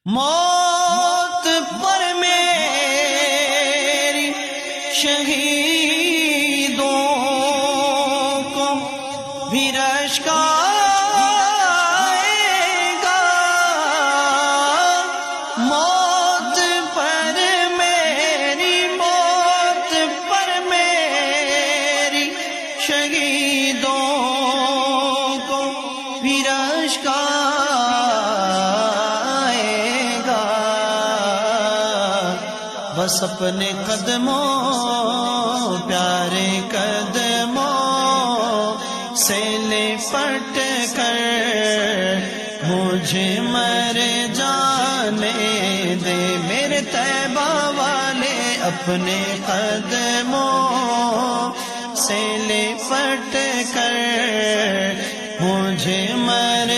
मौत पर मेरी शहीदों को भी रश्क आएगा। मौत पर मेरी शहीदों को भी रश्क बस अपने कदमों प्यारे कदमों से लिपट कर मुझे मर जाने दे मेरे तैबा वाले। अपने कदमों से लिपट कर मुझे मर